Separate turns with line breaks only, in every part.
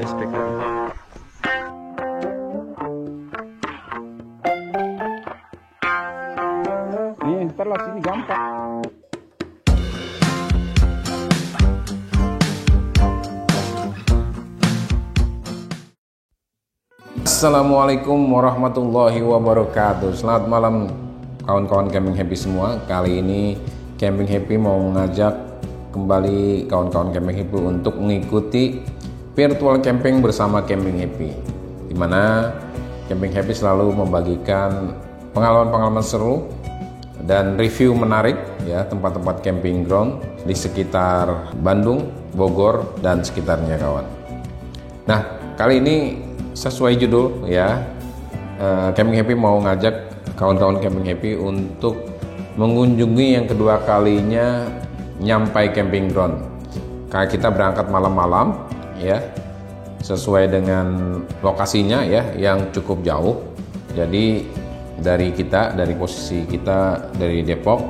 speaker. Nih, ntar lah sini gampang.
Assalamualaikum warahmatullahi wabarakatuh. Selamat malam kawan-kawan Camping Happy semua. Kali ini Camping Happy mau mengajak kembali kawan-kawan Camping Happy untuk mengikuti virtual camping bersama Camping Happy, dimana Camping Happy selalu membagikan pengalaman-pengalaman seru dan review menarik ya, tempat-tempat camping ground di sekitar Bandung, Bogor dan sekitarnya kawan. Nah, kali ini sesuai judul ya, Camping Happy mau ngajak kawan-kawan Camping Happy untuk mengunjungi yang kedua kalinya Nyampai Camping Ground. Kayak kita berangkat malam-malam ya, sesuai dengan lokasinya ya yang cukup jauh. Jadi dari posisi kita dari Depok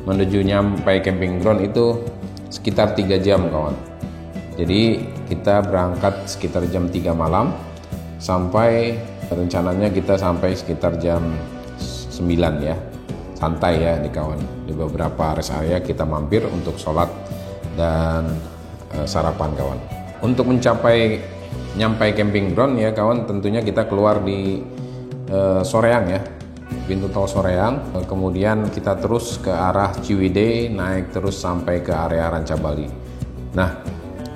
menuju Nyampai Camping Ground itu sekitar 3 jam kawan. Jadi kita berangkat sekitar jam 3 malam, sampai rencananya kita sampai sekitar jam 9 ya, santai ya di kawan. Di beberapa rest area kita mampir untuk sholat dan sarapan kawan. Untuk mencapai Nyampai Camping Ground ya kawan, tentunya kita keluar di Soreang ya, pintu tol Soreang, kemudian kita terus ke arah Ciwidey, naik terus sampai ke area Rancabali. Nah,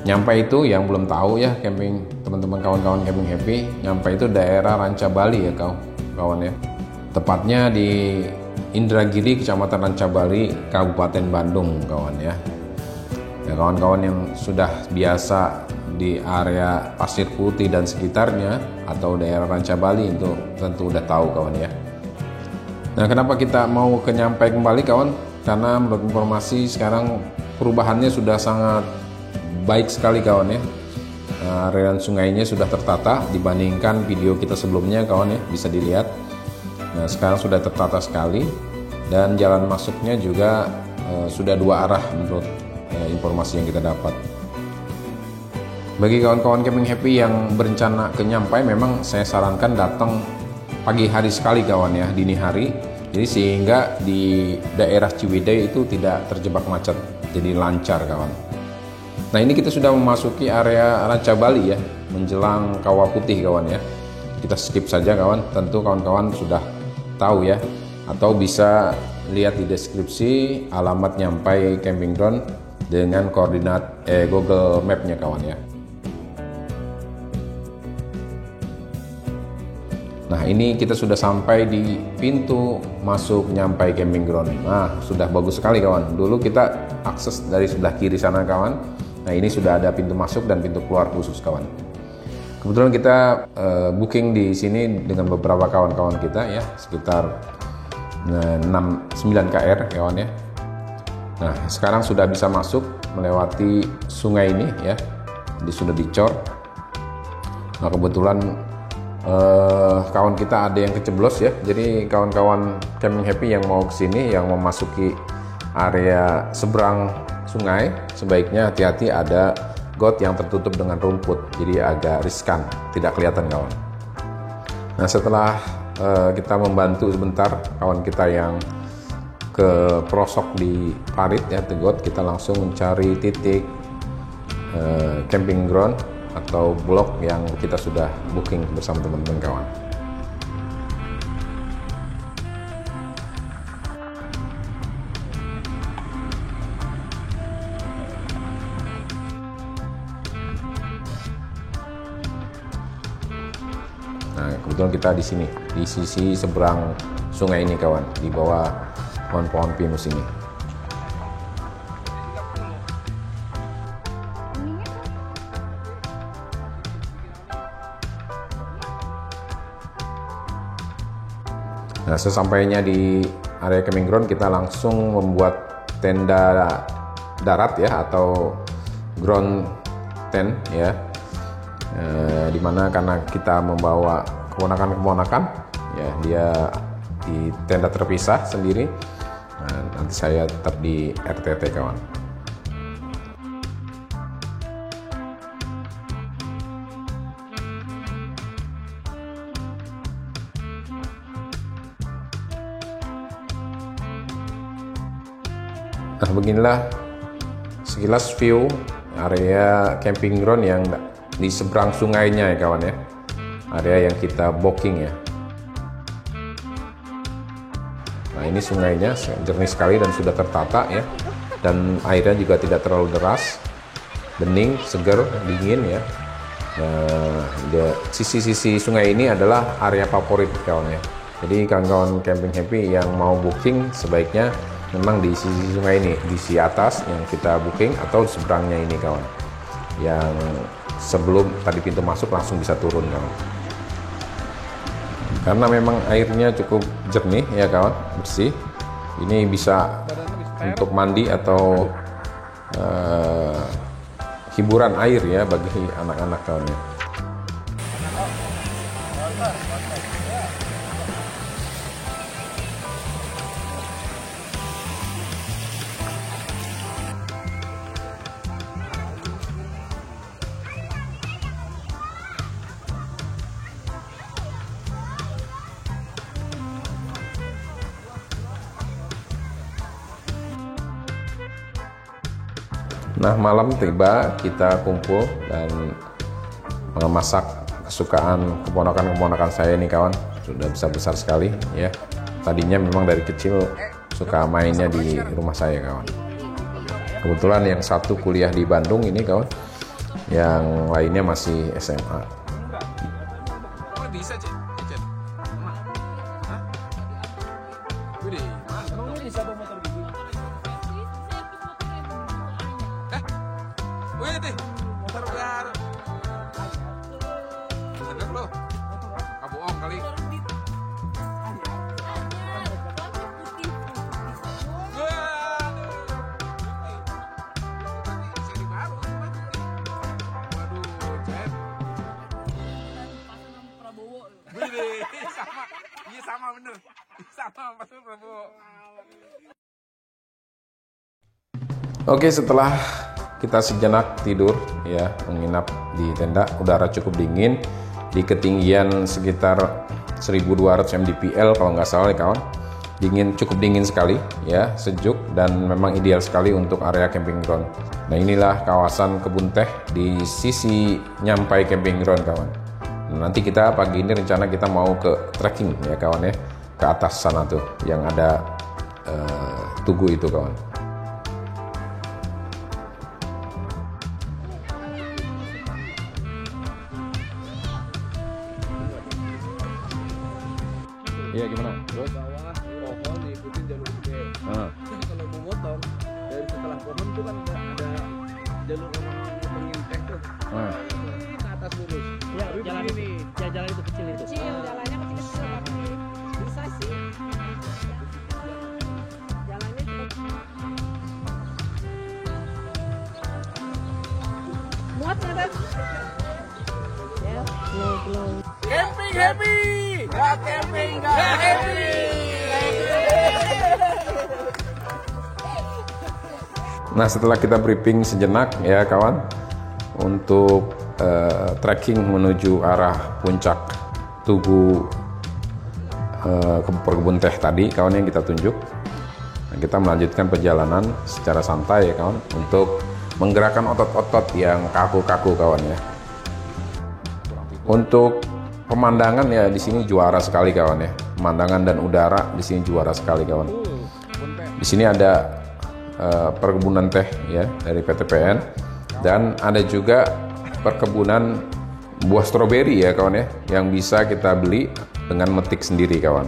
Nyampai itu yang belum tahu ya camping, teman-teman kawan-kawan Camping Happy, Nyampai itu daerah Rancabali ya kawan ya. Tepatnya di Indragiri, Kecamatan Rancabali, Kabupaten Bandung kawan ya. Ya kawan-kawan yang sudah biasa di area Pasir Putih dan sekitarnya atau daerah Rancabali itu tentu udah tahu kawan ya. Nah, kenapa kita mau ke Nyampai kembali kawan? Karena menurut informasi sekarang perubahannya sudah sangat baik sekali kawan ya. Aliran sungainya sudah tertata dibandingkan video kita sebelumnya kawan ya, bisa dilihat. Nah, sekarang sudah tertata sekali dan jalan masuknya juga sudah 2 arah menurut informasi yang kita dapat. Bagi kawan-kawan Camping Happy yang berencana ke Nyampai, memang saya sarankan datang pagi hari sekali kawan ya, dini hari. Jadi sehingga di daerah Ciwidey itu tidak terjebak macet, jadi lancar kawan. Nah, ini kita sudah memasuki area Rancabali ya, menjelang Kawah Putih kawan ya. Kita skip saja kawan, tentu kawan-kawan sudah tahu ya, atau bisa lihat di deskripsi alamat Nyampai Camping Ground dengan koordinat Google Map-nya kawan ya. Nah, ini kita sudah sampai di pintu masuk Nyampai Camping Ground. Nah, sudah bagus sekali kawan. Dulu kita akses dari sebelah kiri sana kawan. Nah, ini sudah ada pintu masuk dan pintu keluar khusus kawan. Kebetulan kita booking di sini dengan beberapa kawan-kawan kita ya, sekitar 9 KR kawan ya. Nah, sekarang sudah bisa masuk melewati sungai ini ya. Sudah dicor. Nah, kebetulan kawan kita ada yang keceblos ya. Jadi kawan-kawan Camping Happy yang mau kesini, yang memasuki area seberang sungai, sebaiknya hati-hati, ada got yang tertutup dengan rumput, jadi agak riskan, tidak kelihatan kawan. Nah, setelah kita membantu sebentar kawan kita yang ke pelosok di parit ya, the got, kita langsung mencari titik camping ground atau blok yang kita sudah booking bersama teman-teman kawan. Nah, kebetulan kita di sini, di sisi seberang sungai ini kawan, di bawah pohon-pohon pinus ini. Nah, sesampainya di area camping ground, kita langsung membuat tenda darat ya, atau ground tent ya, dimana karena kita membawa keponakan-keponakan ya, dia di tenda terpisah sendiri. Nah, nanti saya tetap di RTT kawan. Nah, beginilah sekilas view area camping ground yang di seberang sungainya ya kawan ya. Area yang kita booking ya. Nah, ini sungainya jernih sekali dan sudah tertata ya. Dan airnya juga tidak terlalu deras, bening, seger, dingin ya. Nah, sisi-sisi sungai ini adalah area favorit kawan ya. Jadi kawan-kawan camping happy yang mau booking sebaiknya memang di sisi sungai ini, di sisi atas yang kita booking atau di seberangnya ini kawan. Yang sebelum tadi pintu masuk langsung bisa turun kawan. Karena memang airnya cukup jernih ya kawan, bersih. Ini bisa untuk mandi atau hiburan air ya bagi anak-anak kawan ya. Nah, malam tiba, kita kumpul dan memasak kesukaan keponakan-keponakan saya nih kawan. Sudah besar sekali ya. Tadinya memang dari kecil suka mainnya di rumah saya kawan. Kebetulan yang satu kuliah di Bandung ini kawan, yang lainnya masih SMA.
Motor baru. Sedap lo. Kabohong kali. Sama. Iya sama bener. Sama Pak Prabowo.
Oke, setelah kita sejenak tidur ya, menginap di tenda, udara cukup dingin di ketinggian sekitar 1200 mdpl kalau nggak salah ya kawan. Dingin, cukup dingin sekali ya, sejuk dan memang ideal sekali untuk area camping ground. Nah, inilah kawasan kebun teh di sisi Nyampai camping ground kawan. Nah, nanti kita pagi ini rencana kita mau ke trekking ya kawan ya, ke atas sana tuh yang ada tugu itu kawan. Iya, gimana? Terus?
Bawah pohon diikutin jalur gede. Kalau mau motong dari setelah pohon itu kan ada jalur ngomongin teh tuh. Ini ke atas lurus.
Ya, jalan ini. Ya, jalan itu kecil itu.
Kecil, jalannya kecil tapi bisa sih. Jalannya cuma muat nggak? Ya, belum.
Camping happy. Gak camping gak happy.
Nah, setelah kita briefing sejenak ya kawan, untuk trekking menuju arah puncak tugu perkebun teh tadi kawan yang kita tunjuk. Nah, kita melanjutkan perjalanan secara santai ya kawan, untuk menggerakkan otot-otot yang kaku-kaku kawan ya. Untuk pemandangan ya di sini juara sekali kawan ya. Pemandangan dan udara di sini juara sekali kawan. Di sini ada perkebunan teh ya dari PTPN, dan ada juga perkebunan buah stroberi ya kawan ya, yang bisa kita beli dengan metik sendiri kawan.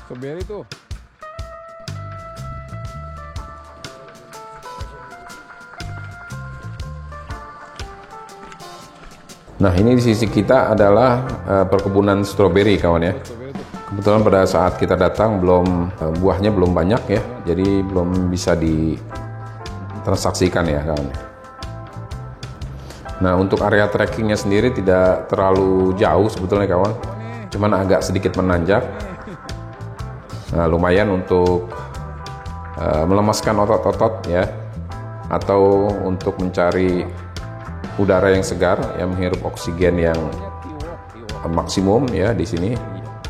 Stroberi tuh.
Nah, ini di sisi kita adalah perkebunan stroberi kawan ya. Kebetulan pada saat kita datang buahnya belum banyak ya, jadi belum bisa ditransaksikan ya kawan. Nah, untuk area trekkingnya sendiri tidak terlalu jauh sebetulnya kawan, cuman agak sedikit menanjak. Nah, lumayan untuk melemaskan otot-otot ya, atau untuk mencari udara yang segar, yang menghirup oksigen yang maksimum ya di sini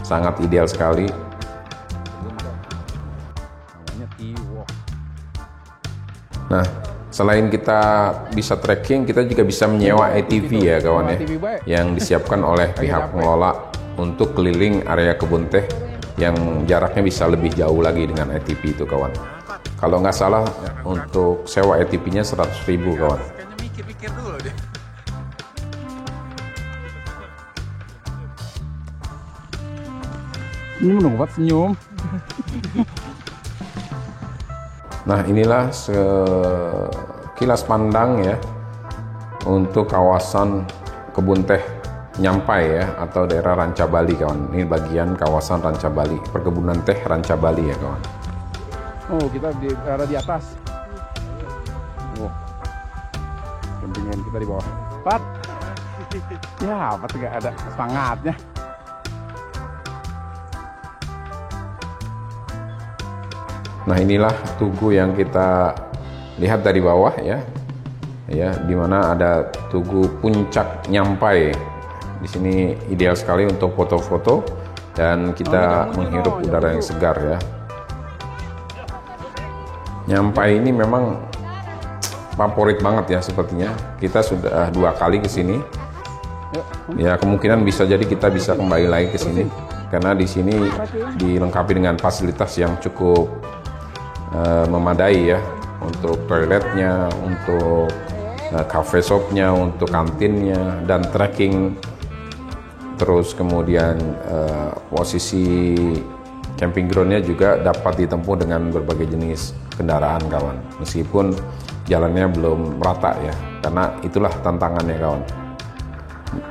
sangat ideal sekali. Nah, selain kita bisa trekking, kita juga bisa menyewa ATV ya kawan ya, yang disiapkan oleh pihak pengelola untuk keliling area kebun teh yang jaraknya bisa lebih jauh lagi dengan ATV itu kawan. Kalau nggak salah untuk sewa ATV-nya 100.000 kawan.
Kayaknya mikir-mikir dulu deh.
Ini menunggu senyum.
Nah, inilah sekilas pandang ya untuk kawasan kebun teh Nyampai ya, atau daerah Ranca Bali kawan. Ini bagian kawasan Ranca Bali, perkebunan teh Ranca Bali ya kawan.
Oh, kita ada di atas. Oh, campingan kita di bawah. Pat, ya Pat nggak ada semangatnya.
Nah, inilah tugu yang kita lihat dari bawah ya, dimana ada tugu puncak Nyampai. Di sini ideal sekali untuk foto-foto dan kita menghirup udara yang segar ya. Nyampai ini memang favorit banget ya sepertinya. Kita sudah 2 kali ke sini. Ya, kemungkinan bisa jadi kita bisa kembali lagi ke sini karena di sini dilengkapi dengan fasilitas yang cukup memadai ya, untuk toiletnya, untuk cafe shopnya, untuk kantinnya, dan trekking. Terus kemudian posisi camping groundnya juga dapat ditempuh dengan berbagai jenis kendaraan kawan, meskipun jalannya belum rata ya, karena itulah tantangannya kawan.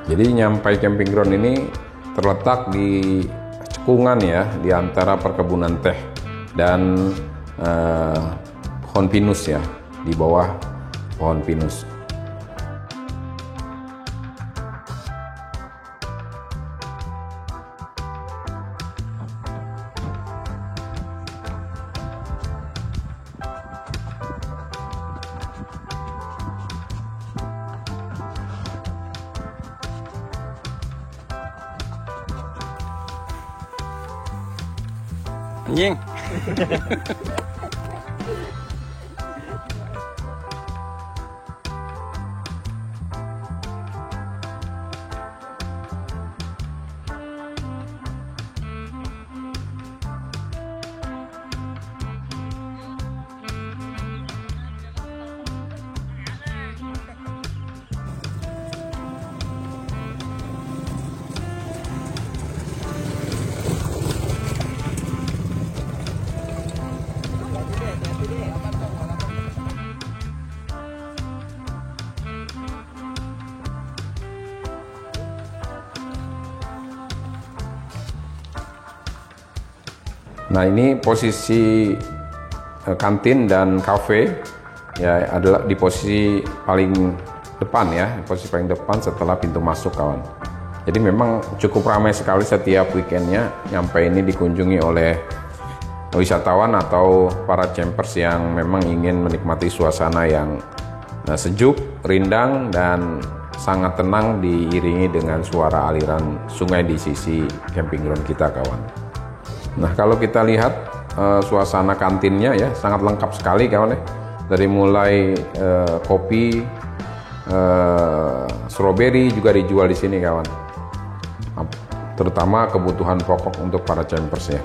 Jadi Nyampai camping ground ini terletak di cekungan ya, di antara perkebunan teh dan pohon pinus ya, di bawah pohon pinus.
Anjing.
Nah, ini posisi kantin dan kafe ya, adalah di posisi paling depan ya, posisi paling depan setelah pintu masuk kawan. Jadi memang cukup ramai sekali setiap weekendnya. Nyampai ini dikunjungi oleh wisatawan atau para campers yang memang ingin menikmati suasana yang sejuk, rindang, dan sangat tenang, diiringi dengan suara aliran sungai di sisi camping ground kita kawan. Nah, kalau kita lihat suasana kantinnya ya sangat lengkap sekali kawan ya. Dari mulai kopi, strawberry juga dijual di sini kawan. Terutama kebutuhan pokok untuk para campers ya.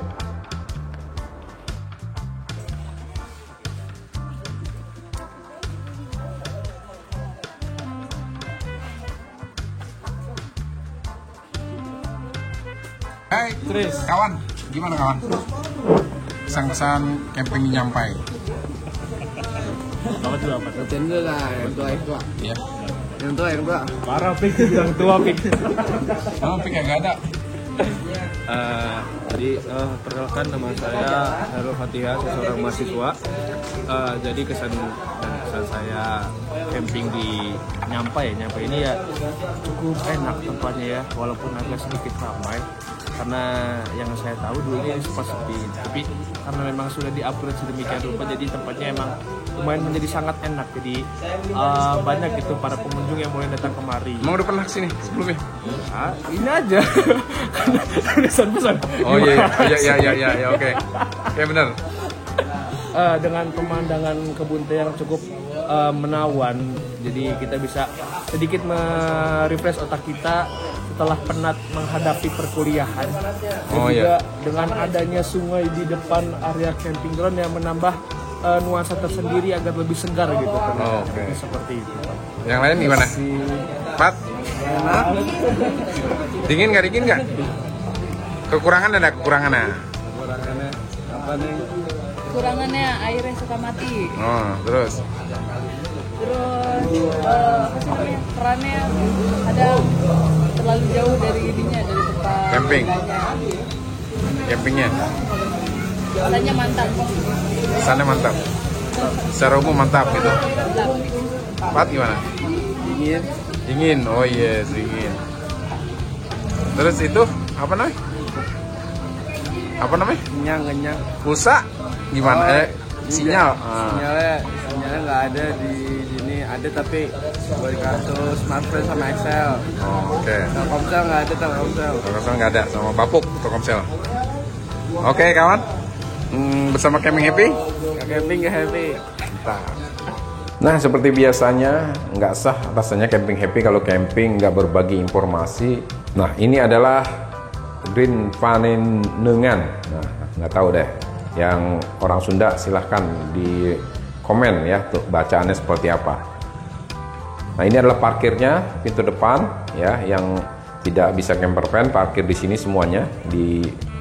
Hai, kawan, gimana kawan? Pesan-pesan camping Nyampai.
Apa tuh apa?
Tenda lah, yang tua.
Iya.
Yang tua, yang tua.
Parah pik, yang tua pik.
Oh, pik nggak ada.
Jadi perkenalkan, nama saya Hairul Fatihah, seorang mahasiswa. Jadi kesan saya camping di Nyampai ini ya cukup enak tempatnya ya, walaupun agak sedikit ramai karena yang saya tahu dulu ini sempat sepi, tapi karena memang sudah di-upgrade sedemikian rupa, jadi tempatnya emang lumayan menjadi sangat enak. Jadi banyak gitu para pengunjung yang mulai datang kemari.
Emang udah pernah kesini sebelumnya?
Nah, ini aja. Pesan-pesan.
Oh iya, ya, oke. Oke, benar.
Dengan pemandangan kebun teh yang cukup menawan, jadi kita bisa sedikit merefresh otak kita setelah penat menghadapi perkuliahan. Dan
Oh,
juga
iya.
dengan adanya sungai di depan area camping ground yang menambah nuansa tersendiri agar lebih segar gitu.
Oh, oke.
Jadi seperti itu.
Yang lain gimana? Pat? Dingin nggak? Kekurangan ada kekurangannya?
Kekurangannya apa nih?
Kekurangannya airnya suka mati.
Oh, terus?
Terus kerannya ada terlalu jauh dari ininya, dari tempat
Camping. Campingnya?
Rasanya mantap.
Sana mantap. Secara umum mantap gitu. Pat gimana? Dingin. Oh yes, dingin. Terus itu apa namanya?
Kenyang.
Pulsa gimana? Sinyal.
Sinyalnya nggak ada di sini, ada tapi buat kartu smartphone sama Excel.
Oh, oke.
Telkomsel nggak ada,
Telkomsel nggak ada, sama Bapuk Telkomsel. Oke kawan, bersama Camping Happy.
Camping nggak happy.
Mantap.
Nah, seperti biasanya, nggak sah rasanya Camping Happy kalau camping nggak berbagi informasi. Nah, ini adalah Green Panenengan. Nah, nggak tahu deh. Yang orang Sunda silahkan di komen ya, tuh bacaannya seperti apa. Nah, ini adalah parkirnya, pintu depan ya, yang tidak bisa camper van parkir di sini semuanya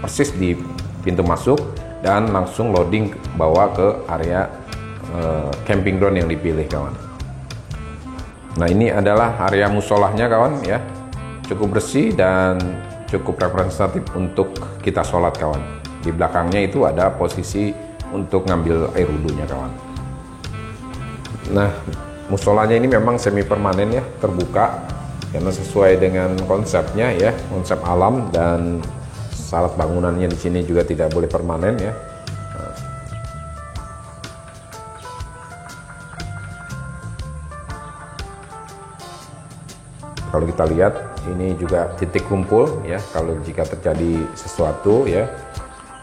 persis di pintu masuk dan langsung loading bawa ke area camping ground yang dipilih kawan. Nah, ini adalah area musolahnya kawan ya, cukup bersih dan cukup representatif untuk kita sholat kawan. Di belakangnya itu ada posisi untuk ngambil air wudhunya kawan. Nah, musolanya ini memang semi permanen ya, terbuka karena sesuai dengan konsepnya ya, konsep alam, dan syarat bangunannya di sini juga tidak boleh permanen ya. Kalau kita lihat ini juga titik kumpul ya, kalau jika terjadi sesuatu ya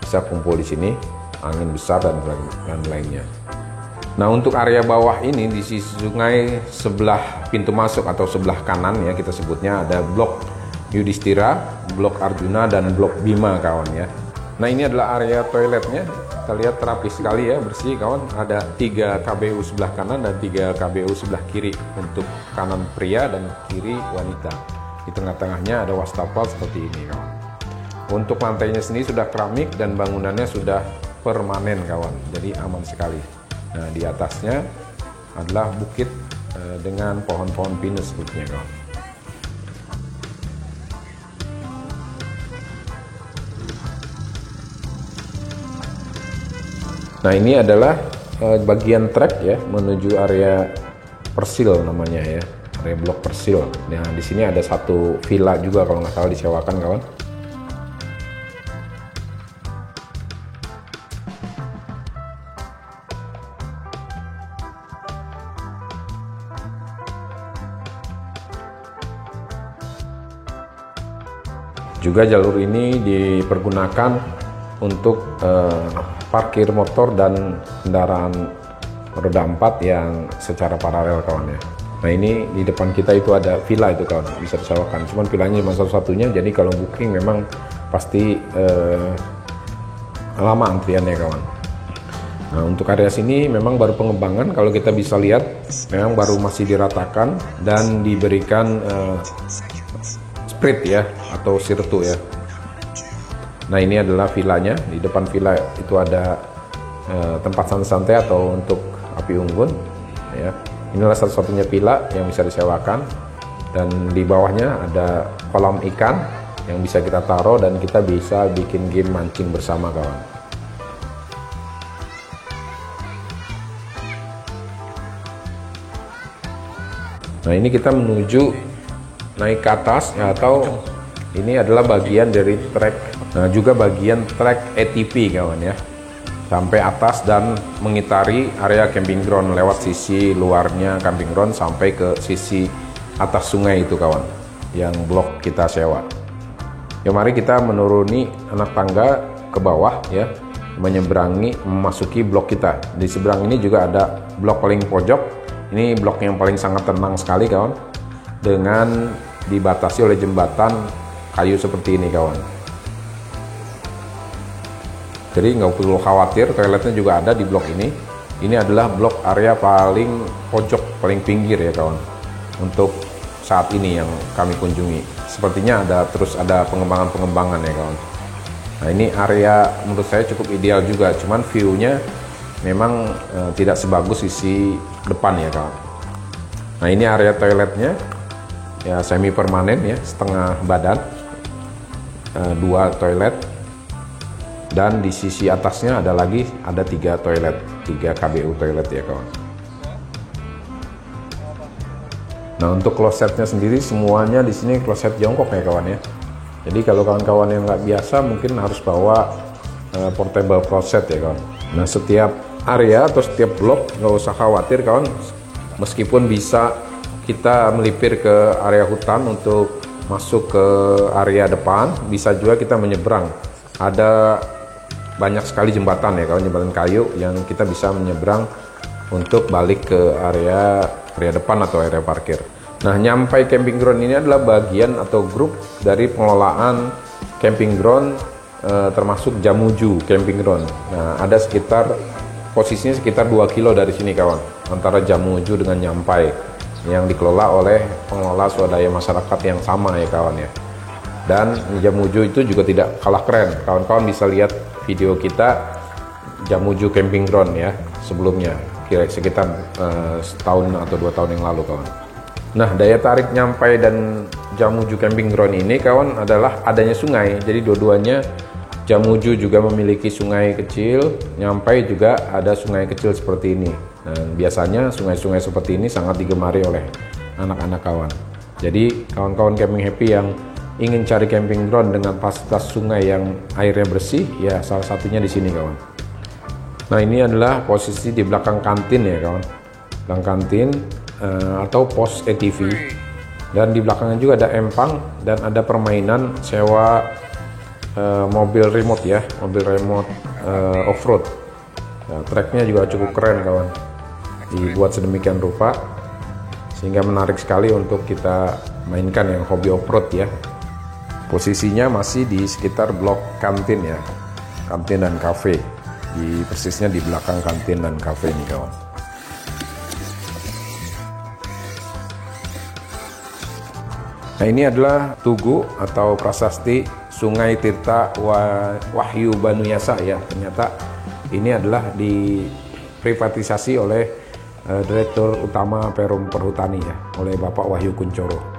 bisa kumpul di sini, angin besar dan lainnya. Nah, untuk area bawah ini di sisi sungai sebelah pintu masuk atau sebelah kanan ya, kita sebutnya ada blok Yudhistira, blok Arjuna, dan blok Bima kawan ya. Nah, ini adalah area toiletnya. Kita lihat rapi sekali ya, bersih kawan. Ada 3 KBU sebelah kanan dan 3 KBU sebelah kiri, untuk kanan pria dan kiri wanita. Di tengah-tengahnya ada wastafel seperti ini kawan. Untuk lantainya sendiri sudah keramik dan bangunannya sudah permanen kawan, jadi aman sekali. Nah, di atasnya adalah bukit dengan pohon-pohon pinus sepertinya kawan. Nah, ini adalah bagian trek ya menuju area Persil namanya ya, area blok Persil. Nah, di sini ada satu villa juga kalau nggak salah disewakan kawan. Juga jalur ini dipergunakan untuk parkir motor dan kendaraan roda 4 yang secara paralel kawan ya. Nah, ini di depan kita itu ada villa itu kawan, bisa disewakan. Cuman villanya cuma satu-satunya, jadi kalau booking memang pasti lama antriannya kawan. Nah, untuk area sini memang baru pengembangan, kalau kita bisa lihat memang baru masih diratakan dan diberikan sprit ya atau sirtu ya. Nah, ini adalah villanya. Di depan villa itu ada tempat santai atau untuk api unggun ya. Inilah satu-satunya villa yang bisa disewakan, dan di bawahnya ada kolam ikan yang bisa kita taruh dan kita bisa bikin game mancing bersama kawan. Nah, ini kita menuju naik ke atas ya, atau ini adalah bagian dari trek, nah juga bagian trek ATV kawan ya. sampai atas dan mengitari area camping ground lewat sisi luarnya camping ground sampai ke sisi atas sungai itu kawan, yang blok kita sewa. Ya mari kita menuruni anak tangga ke bawah ya, memasuki blok kita. Di seberang ini juga ada blok paling pojok. Ini blok yang paling sangat tenang sekali kawan, dengan dibatasi oleh jembatan kayu seperti ini kawan. Jadi nggak perlu khawatir, toiletnya juga ada di blok ini. Ini adalah blok area paling pojok, paling pinggir ya kawan, untuk saat ini yang kami kunjungi. Sepertinya terus ada pengembangan ya kawan. Nah ini area menurut saya cukup ideal juga, cuman view-nya memang tidak sebagus sisi depan ya kawan. Nah ini area toiletnya ya semi permanen ya, setengah badan, 2 toilet. Dan di sisi atasnya ada 3 toilet, 3 KBU toilet ya kawan. Nah untuk klosetnya sendiri semuanya di sini kloset jongkok ya kawan ya. Jadi kalau kawan-kawan yang nggak biasa mungkin harus bawa portable kloset ya kawan. Nah setiap area atau setiap blok nggak usah khawatir kawan, meskipun bisa kita melipir ke area hutan untuk masuk ke area depan, bisa juga kita menyeberang. Ada banyak sekali jembatan ya kawan, jembatan kayu yang kita bisa menyeberang untuk balik ke area depan atau area parkir. Nah Nyampai Camping Ground ini adalah bagian atau grup dari pengelolaan camping ground termasuk Jamuju Camping Ground. Nah ada posisinya sekitar 2 kilo dari sini kawan, antara Jamuju dengan Nyampai, yang dikelola oleh pengelola swadaya masyarakat yang sama ya kawan ya. Dan Jamuju itu juga tidak kalah keren, kawan-kawan bisa lihat video kita Jamuju Camping Ground ya sebelumnya, kira-kira sekitar setahun atau 2 tahun yang lalu kawan. Nah daya tarik Nyampai dan Jamuju Camping Ground ini kawan adalah adanya sungai. Jadi dua-duanya, Jamuju juga memiliki sungai kecil, Nyampai juga ada sungai kecil seperti ini. Dan biasanya sungai-sungai seperti ini sangat digemari oleh anak-anak kawan. Jadi kawan-kawan Camping Happy yang ingin cari camping ground dengan fasilitas sungai yang airnya bersih, ya salah satunya di sini kawan. Nah ini adalah posisi di belakang kantin ya kawan, belakang kantin atau pos ATV, dan di belakangnya juga ada empang dan ada permainan sewa mobil remote ya, mobil remote off-road. Nah, tracknya juga cukup keren kawan, dibuat sedemikian rupa sehingga menarik sekali untuk kita mainkan yang hobi off-road ya. Posisinya masih di sekitar blok kantin ya, kantin dan kafe, persisnya di belakang kantin dan kafe nih kawan. Nah ini adalah tugu atau prasasti Sungai Tirta Wahyu Banuyasa ya. Ternyata ini adalah diprivatisasi oleh Direktur Utama Perum Perhutani ya, oleh Bapak Wahyu Kuncoro.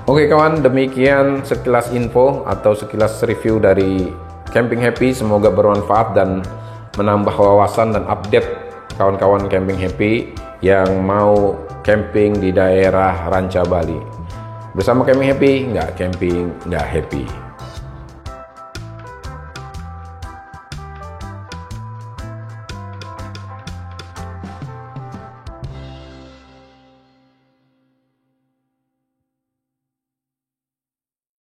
Oke kawan, demikian sekilas info atau sekilas review dari Camping Happy. Semoga bermanfaat dan menambah wawasan dan update kawan-kawan Camping Happy yang mau camping di daerah Ranca Bali. Bersama Camping Happy, nggak camping, nggak happy.